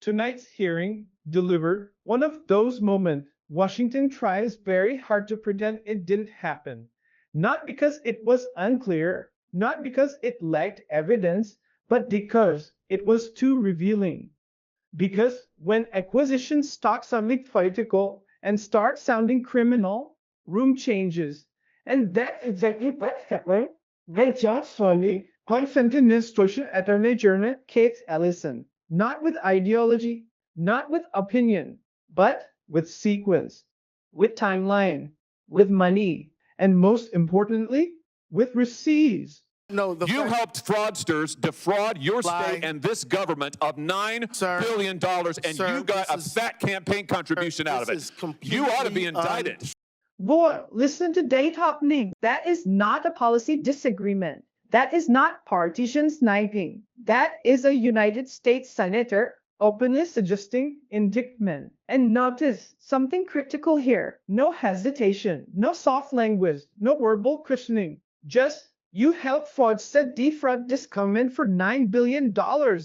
Tonight's hearing delivered one of those moments Washington tries very hard to pretend it didn't happen. Not because it was unclear, not because it lacked evidence, but because it was too revealing. Because when acquisitions stop sounding political and start sounding criminal, room changes. And that's exactly what happened when Judge Hawley confronted Administration Attorney General Kate Ellison. Not with ideology, not with opinion, but with sequence, with timeline, with money, and most importantly, with receipts. No, You helped fraudsters defraud your state and this government of $9 billion, and you got a fat campaign contribution out of it. You ought to be indicted. Boy, listen to date happening. That is not a policy disagreement. That is not partisan sniping. That is a United States Senator openly suggesting indictment. And notice something critical here. No hesitation, no soft language, no verbal questioning. Just, you helped fraudsters defraud this government for $9 billion.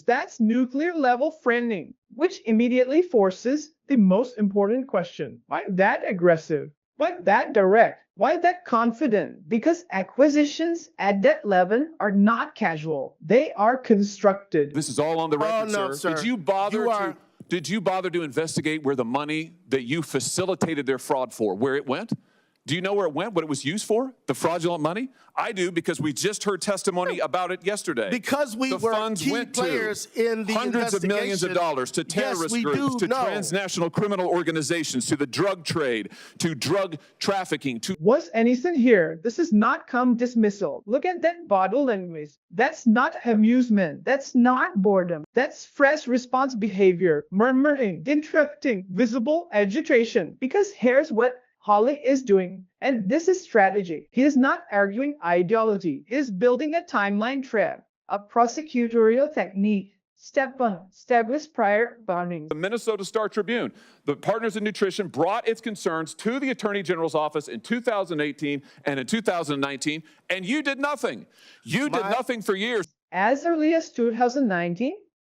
That's nuclear level framing, which immediately forces the most important question. Why that aggressive? Why that direct? Why that confident? Because acquisitions at that level are not casual. They are constructed. This is all on the record, no, sir. Did you bother to investigate where the money that you facilitated their fraud for, where it went? Do you know where it went, what it was used for, the fraudulent money? I do, because we just heard testimony about it yesterday. Because we were key players in the hundreds of millions of dollars to terrorist groups, to transnational criminal organizations, to the drug trade, to drug trafficking. Was anything here? This is not calm dismissal. Look at that body language. That's not amusement. That's not boredom. That's fresh response behavior, murmuring, interrupting, visible agitation. Because here's what Hawley is doing, and this is strategy. He is not arguing ideology. He is building a timeline trap, a prosecutorial technique. Step 1, establish prior warnings. The Minnesota Star Tribune, the Partners in Nutrition, brought its concerns to the Attorney General's office in 2018 and in 2019, and you did nothing. You did nothing for years. As early as 2019,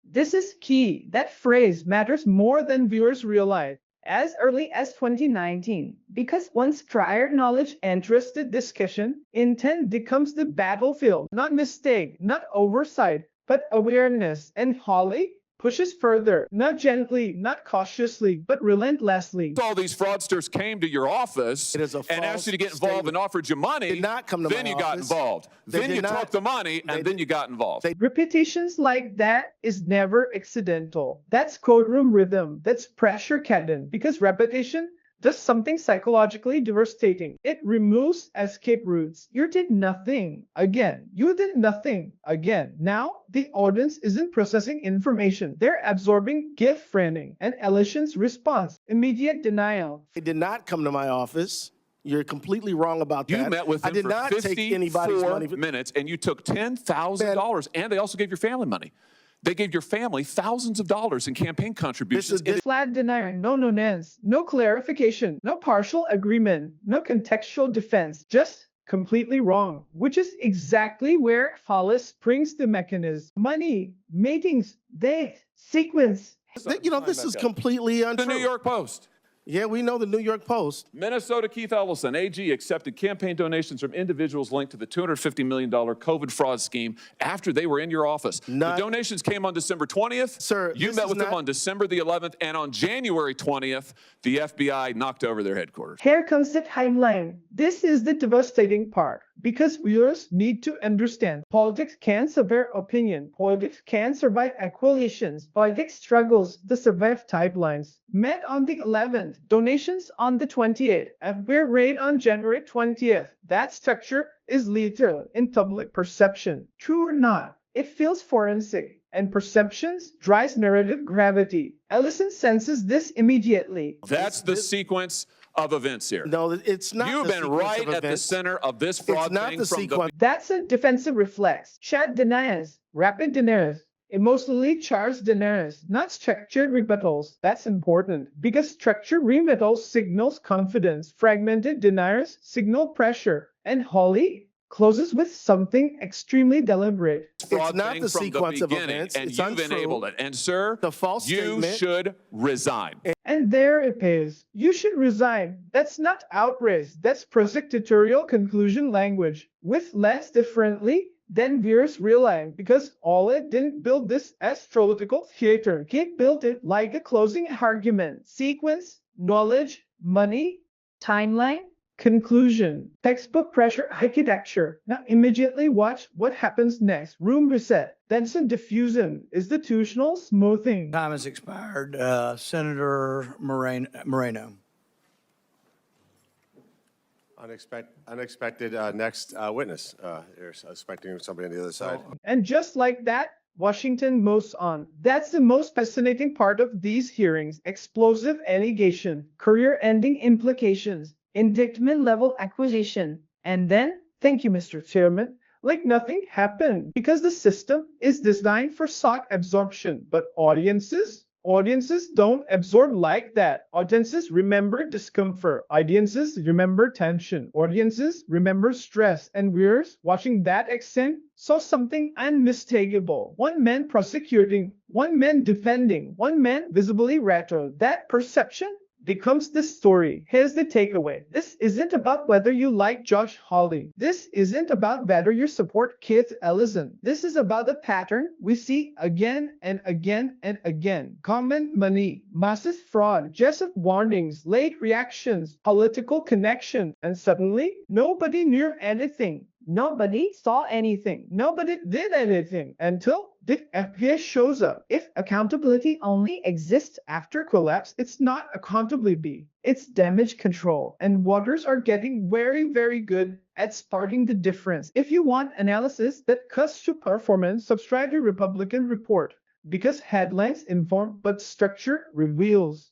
this is key. That phrase matters more than viewers realize. As early as 2019, because once prior knowledge enters the discussion, intent becomes the battlefield, not mistake, not oversight, but awareness. And Hawley pushes further, not gently, not cautiously, but relentlessly. All these fraudsters came to your office and asked you to get involved and offered you money. Did not come to then my you got office. involved. Then you took the money, and then you got involved. Repetitions like that is never accidental. That's courtroom rhythm. That's pressure cadence. Because repetition does something psychologically devastating. It removes escape routes. You did nothing again. You did nothing again. Now, the audience isn't processing information. They're absorbing gift framing. And Ellison's response, immediate denial. They did not come to my office. You're completely wrong about that. You met with them I did for not take anybody's money. 54 minutes, and you took $10,000, and they also gave your family money. They gave your family thousands of dollars in campaign contributions. Flat denial, no nonsense, no clarification, no partial agreement, no contextual defense, just completely wrong, which is exactly where Hawley springs the mechanism. Money, meetings, date, sequence. You know, this is completely untrue. The New York Post. Yeah, we know the New York Post. Minnesota Keith Ellison, AG, accepted campaign donations from individuals linked to the $250 million COVID fraud scheme after they were in your office. The donations came on December 20th. Sir, you met with them on December the 11th, and on January 20th, the FBI knocked over their headquarters. Here comes the timeline. This is the devastating part. Because viewers need to understand, politics can survive opinion. Politics can survive acquisitions. Politics struggles to survive pipelines. Met on the 11th, donations on the 28th, and we're raid on January 20th. That structure is lethal in public perception. True or not, it feels forensic, and perceptions drives narrative gravity. Ellison senses this immediately. That's the sequence of events here. No, it's not. You've been right at the center of this fraud thing from the... That's a defensive reflex. Chat deniers, rapid deniers, emotionally charged deniers, not structured rebuttals. That's important because structured rebuttals signals confidence. Fragmented deniers signal pressure. And Hawley closes with something extremely deliberate. fraud not thing the from sequence the of beginning, events. and It's you've untrue. enabled it. And sir, The false you statement. should resign. And there it is. You should resign. That's not outrage. That's prosecutorial conclusion language. With less differently than Veer's real life, because Hawley didn't build this astrological theater. He built it like a closing argument. Sequence, knowledge, money, timeline, conclusion. Textbook pressure architecture. Now immediately watch what happens next. Room reset. Then some diffusion. Institutional smoothing. Time has expired. Senator Moreno. Unexpected next witness. You're expecting somebody on the other side. And just like that, Washington moves on. That's the most fascinating part of these hearings. Explosive allegation, career-ending implications, indictment-level accusation. And then, thank you, Mr. Chairman, like nothing happened because the system is designed for shock absorption. But audiences don't absorb like that. Audiences remember discomfort. Audiences remember tension. Audiences remember stress. And viewers watching that extent saw something unmistakable. One man prosecuting, one man defending, one man visibly rattled. That perception becomes the story. Here's the takeaway. This isn't about whether you like Josh Hawley. This isn't about whether you support Keith Ellison. This is about the pattern we see again and again and again. Common money, massive fraud, Jessup warnings, late reactions, political connection, and suddenly nobody knew anything. Nobody saw anything. Nobody did anything until the FBI shows up. If accountability only exists after collapse, it's not accountability. It's damage control. And voters are getting very, very good at spotting the difference. If you want analysis that cuts to performance, subscribe to Republican Report. Because headlines inform, but structure reveals.